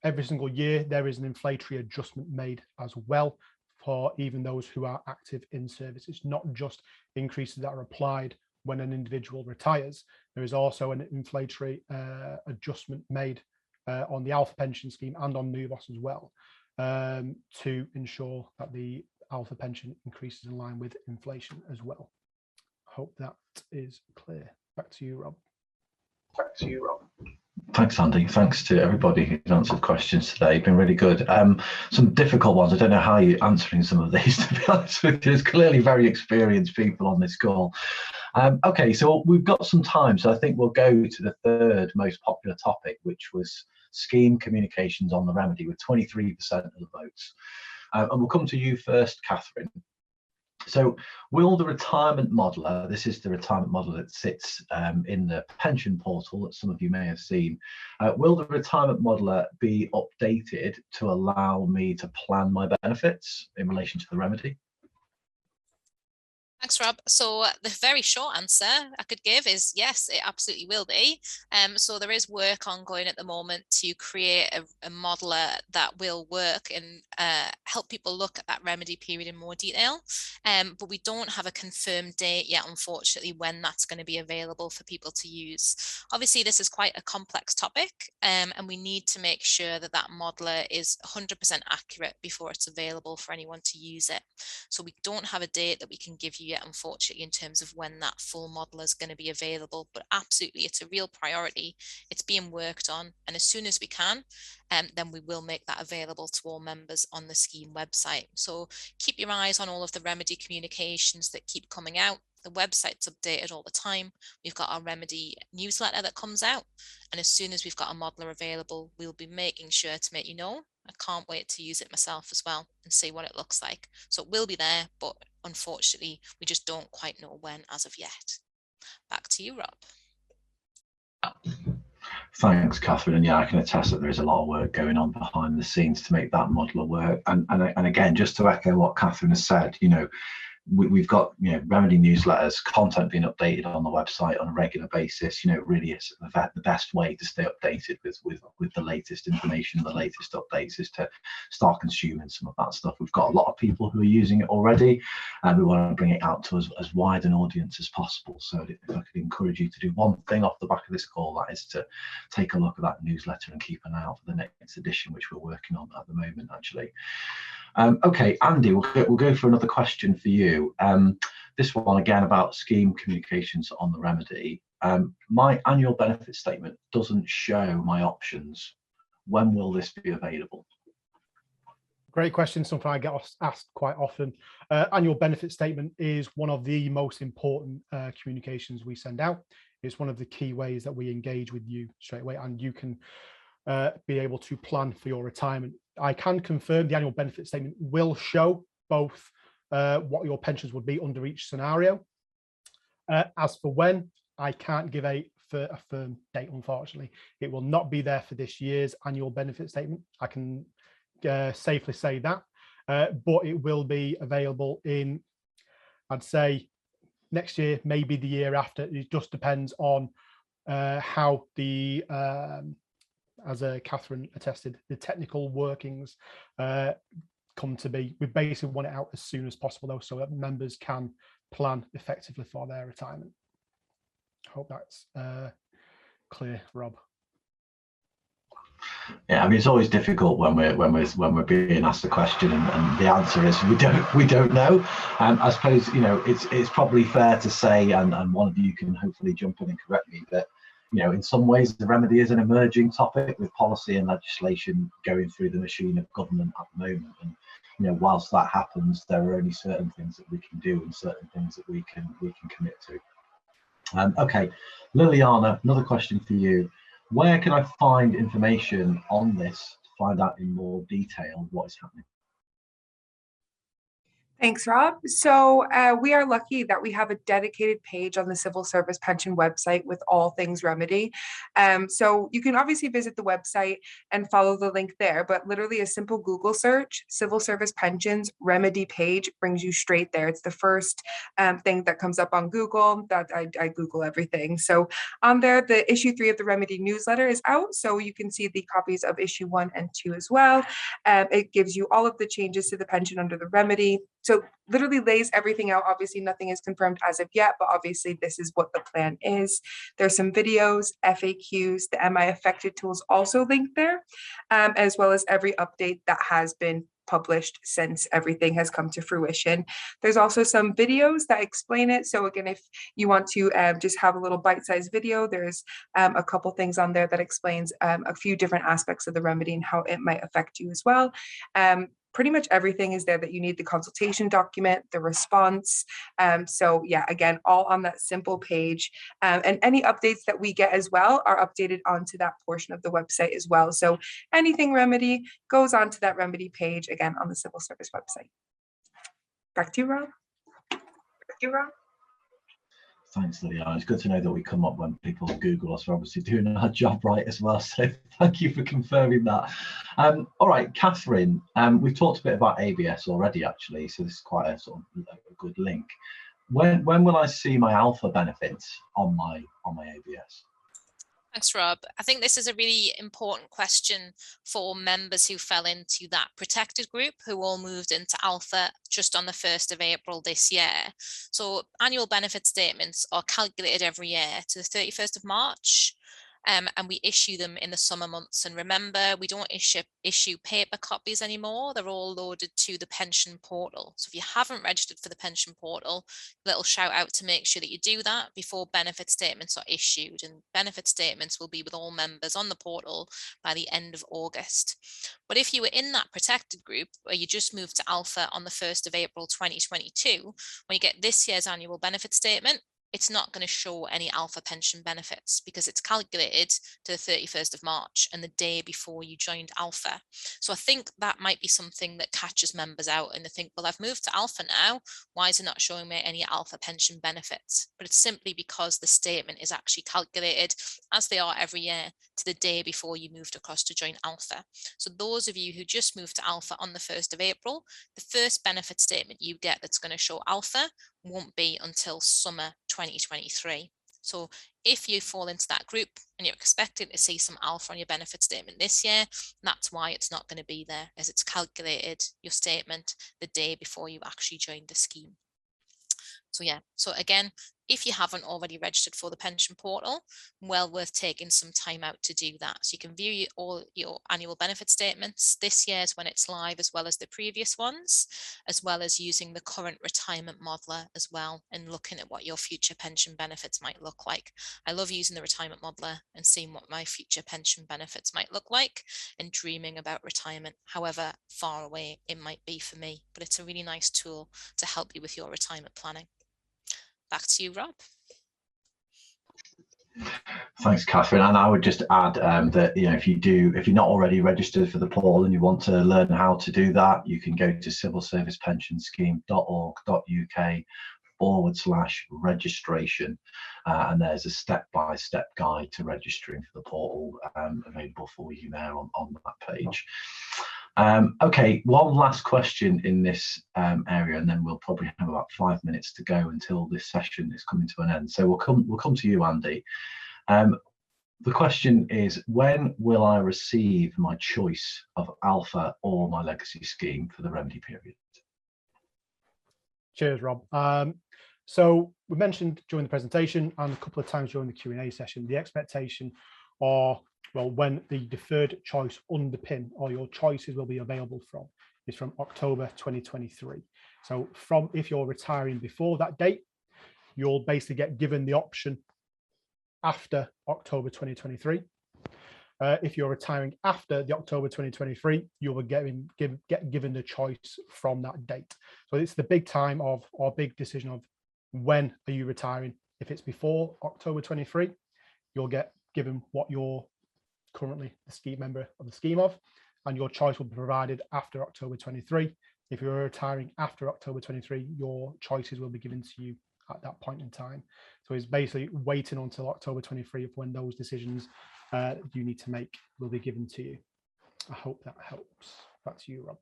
every single year there is an inflationary adjustment made as well for even those who are active in service. It's not just increases that are applied when an individual retires. There is also an inflationary adjustment made on the alpha pension scheme and on NUVOS as well, to ensure that the alpha pension increases in line with inflation as well. Hope that is clear. Back to you, Rob. Back to you, Rob. Thanks, Andy. Thanks to everybody who's answered questions today. Been really good. Some difficult ones. I don't know how you're answering some of these, to be honest with you. There's clearly very experienced people on this call. Okay, so we've got some time, so I think we'll go to the third most popular topic, which was scheme communications on the remedy, with 23% of the votes. And we'll come to you first, Catherine. So will the retirement modeler, this is the retirement modeler that sits in the pension portal that some of you may have seen, will the retirement modeler be updated to allow me to plan my benefits in relation to the remedy? Thanks, Rob. So the very short answer I could give is yes, it absolutely will be. So there is work ongoing at the moment to create a modeler that will work and help people look at that remedy period in more detail. But we don't have a confirmed date yet, unfortunately, when that's going to be available for people to use. Obviously, this is quite a complex topic, and we need to make sure that that modeler is 100% accurate before it's available for anyone to use it. So we don't have a date that we can give you yet, unfortunately, in terms of when that full modeler is going to be available, but absolutely it's a real priority. It's being worked on, and as soon as we can, then we will make that available to all members on the scheme website. So keep your eyes on all of the remedy communications that keep coming out. The website's updated all the time. We've got our remedy newsletter that comes out, and as soon as we've got a modeler available, we'll be making sure to make you know. I can't wait to use it myself as well and see what it looks like. So it will be there, but unfortunately, we just don't quite know when as of yet. Back to you, Rob. Thanks, Catherine. And yeah, I can attest that there is a lot of work going on behind the scenes to make that modeler work. And again, just to echo what Catherine has said, you know, we've got, you know, remedy newsletters, content being updated on the website on a regular basis. You know, it really is the best way to stay updated with the latest information, the latest updates, is to start consuming some of that stuff. We've got a lot of people who are using it already, and we want to bring it out to as wide an audience as possible. So if I could encourage you to do one thing off the back of this call, that is to take a look at that newsletter and keep an eye out for the next edition, which we're working on at the moment, actually. Okay, Andy, we'll go for another question for you. This one again about scheme communications on the remedy. My annual benefit statement doesn't show my options. When will this be available? Great question, something I get asked quite often. Annual benefit statement is one of the most important communications we send out. It's one of the key ways that we engage with you straight away, and you can be able to plan for your retirement. I can confirm the annual benefit statement will show both what your pensions would be under each scenario. As for when, I can't give a firm date, unfortunately. It will not be there for this year's annual benefit statement. I can safely say that, but it will be available in, I'd say, next year, maybe the year after. It just depends on how the as Catherine attested, the technical workings come to be. We basically want it out as soon as possible, though, so that members can plan effectively for their retirement. I hope that's clear, Rob. Yeah, I mean, it's always difficult when we're being asked a question, and the answer is we don't know. I suppose, you know, it's probably fair to say, and one of you can hopefully jump in and correct me, that, you know, in some ways the remedy is an emerging topic with policy and legislation going through the machine of government at the moment. And, you know, whilst that happens, there are only certain things that we can do and certain things that we can commit to. Okay, Liliana, another question for you. Where can I find information on this to find out in more detail what is happening? Thanks, Rob. So we are lucky that we have a dedicated page on the Civil Service Pension website with all things remedy. So you can obviously visit the website and follow the link there, but literally a simple Google search, Civil Service Pensions remedy page, brings you straight there. It's the first thing that comes up on Google. That I Google everything. So on there, the issue 3 of the remedy newsletter is out. So you can see the copies of issue 1 and 2 as well. It gives you all of the changes to the pension under the remedy. So literally lays everything out. Obviously, nothing is confirmed as of yet, but obviously this is what the plan is. There's some videos, FAQs, the MI affected tools also linked there, as well as every update that has been published since everything has come to fruition. There's also some videos that explain it. So again, if you want to just have a little bite-sized video, there's a couple things on there that explains a few different aspects of the remedy and how it might affect you as well. Pretty much everything is there that you need, the consultation document, the response. So yeah, again, all on that simple page. And any updates that we get as well are updated onto that portion of the website as well. So anything remedy goes onto that remedy page, again, on the Civil Service website. Back to you, Rob. you, Rob. Thanks, Liliana. It's good to know that we come up when people Google us. We're obviously doing our job right as well. So thank you for confirming that. All right, Catherine, we've talked a bit about ABS already, actually. So this is quite a sort of a good link. When will I see my alpha benefits on my ABS? Thanks, Rob. I think this is a really important question for members who fell into that protected group, who all moved into alpha just on the 1st of April this year. So annual benefit statements are calculated every year to the 31st of March. And we issue them in the summer months. And remember, we don't issue paper copies anymore. They're all loaded to the pension portal. So if you haven't registered for the pension portal, little shout out to make sure that you do that before benefit statements are issued. And benefit statements will be with all members on the portal by the end of August. But if you were in that protected group where you just moved to alpha on the 1st of April 2022, when you get this year's annual benefit statement, it's not going to show any alpha pension benefits because it's calculated to the 31st of March and the day before you joined alpha. So I think that might be something that catches members out and they think, well, I've moved to alpha now. Why is it not showing me any alpha pension benefits? But it's simply because the statement is actually calculated, as they are every year, to the day before you moved across to join alpha. So those of you who just moved to alpha on the 1st of April, the first benefit statement you get that's going to show alpha won't be until summer 2023. So if you fall into that group and you're expecting to see some alpha on your benefit statement this year, that's why it's not going to be there, as it's calculated your statement the day before you actually joined the scheme. So yeah, so again, if you haven't already registered for the pension portal, well worth taking some time out to do that. So you can view all your annual benefit statements this year's when it's live, as well as the previous ones, as well as using the current retirement modeler as well, and looking at what your future pension benefits might look like. I love using the retirement modeler and seeing what my future pension benefits might look like and dreaming about retirement, however far away it might be for me. But it's a really nice tool to help you with your retirement planning. Back to you, Rob. Thanks, Catherine. And I would just add that if you're not already registered for the portal and you want to learn how to do that, you can go to civilservicepensionscheme.org.uk/registration, and there's a step-by-step guide to registering for the portal available for you there on that page. Okay, one last question in this area, and then we'll probably have about 5 minutes to go until this session is coming to an end. So we'll come to you, Andy. The question is, when will I receive my choice of alpha or my legacy scheme for the remedy period? Cheers, Rob. So we mentioned during the presentation and a couple of times during the Q&A session, the expectation or when the deferred choice underpin or your choices will be available is from October 2023. So if you're retiring before that date, you'll basically get given the option after October 2023. If you're retiring after the October 2023, you will get given the choice from that date. So it's the big time or big decision of when are you retiring. If it's before October 23, you'll get given what you're currently the scheme member of the scheme of, and your choice will be provided after October 23. If you're retiring after October 23, your choices will be given to you at that point in time. So it's basically waiting until October 23 of when those decisions you need to make will be given to you. I hope that helps. Back to you, Rob.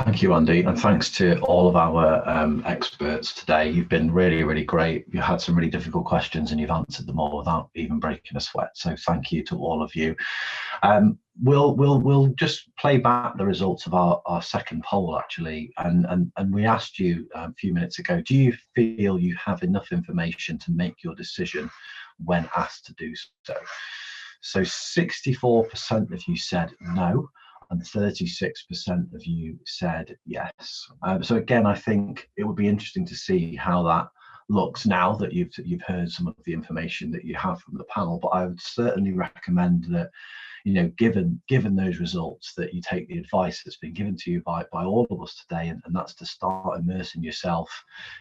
Thank you, Andy, and thanks to all of our experts today. You've been really, really great. You had some really difficult questions and you've answered them all without even breaking a sweat. So thank you to all of you. We'll just play back the results of our second poll, actually, and we asked you a few minutes ago, do you feel you have enough information to make your decision when asked to do so? So 64% of you said no, and 36% of you said yes. So again, I think it would be interesting to see how looks now that you've heard some of the information that you have from the panel. But I would certainly recommend that, you know, given those results, that you take the advice that's been given to you by all of us today, and that's to start immersing yourself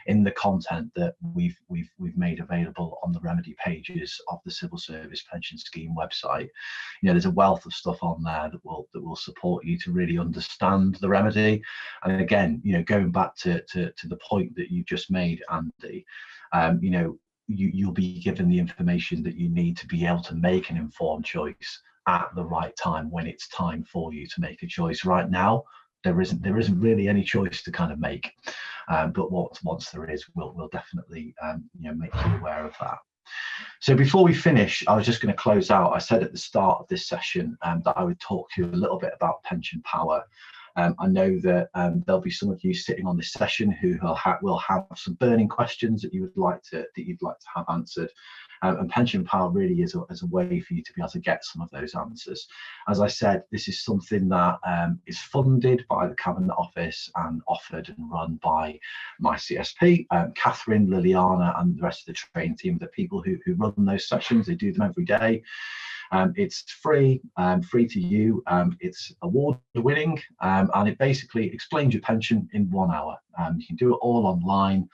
in the content that we've made available on the remedy pages of the Civil Service Pension Scheme website. You know, there's a wealth of stuff on there that will support you to really understand the remedy. And again, you know, going back to the point that you just made, Andy, you know, you'll be given the information that you need to be able to make an informed choice at the right time, when it's time for you to make a choice. Right now, there isn't really any choice to kind of make, but once there is, we'll definitely you know, make you aware of that. So before we finish, I was just going to close out. I said at the start of this session that I would talk to you a little bit about pension power. I know that there'll be some of you sitting on this session who will have some burning questions that you'd like to have answered. And pension power really is a way for you to be able to get some of those answers. As I said, this is something that is funded by the Cabinet Office and offered and run by my CSP, Catherine, Liliana, and the rest of the training team, the people who run those sessions. They do them every day. It's free to you. It's award winning, and it basically explains your pension in 1 hour. You can do it all online.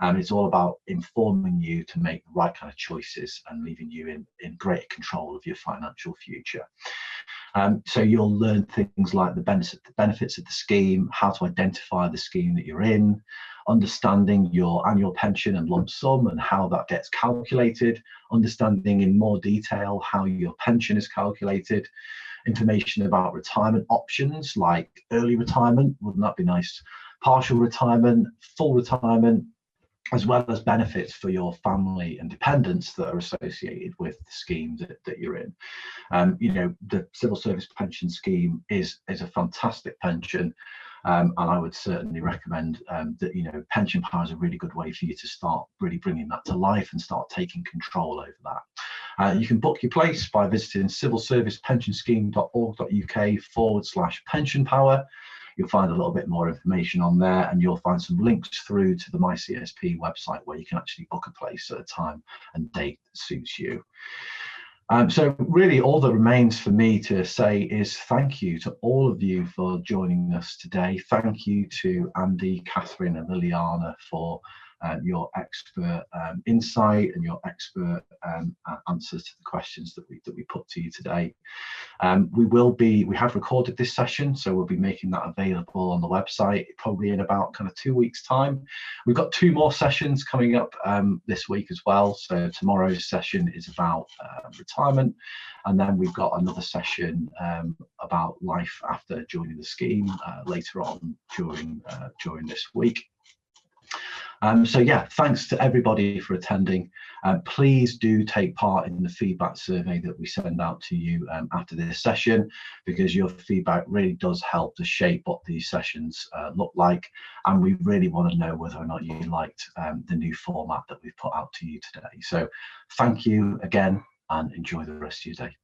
And it's all about informing you to make the right kind of choices and leaving you in greater control of your financial future. So you'll learn things like the benefits of the scheme, how to identify the scheme that you're in, understanding your annual pension and lump sum and how that gets calculated, understanding in more detail how your pension is calculated, information about retirement options like early retirement, wouldn't that be nice, partial retirement, full retirement, as well as benefits for your family and dependents that are associated with the scheme that you're in. You know, the Civil Service Pension Scheme is a fantastic pension, and I would certainly recommend that, you know, pension power is a really good way for you to start really bringing that to life and start taking control over that. You can book your place by visiting civilservicepensionscheme.org.uk/pension power. You'll find a little bit more information on there, and you'll find some links through to the My CSP website where you can actually book a place at a time and date that suits you. So really all that remains for me to say is thank you to all of you for joining us today. Thank you to Andy, Catherine and Liliana for your expert insight and your expert answers to the questions that we put to you today. We have recorded this session, so we'll be making that available on the website probably in about kind of 2 weeks' time. We've got 2 more sessions coming up this week as well. So tomorrow's session is about retirement, and then we've got another session about life after joining the scheme later on during this week. So yeah, thanks to everybody for attending. Please do take part in the feedback survey that we send out to you after this session, because your feedback really does help to shape what these sessions look like, and we really want to know whether or not you liked the new format that we've put out to you today. So thank you again, and enjoy the rest of your day.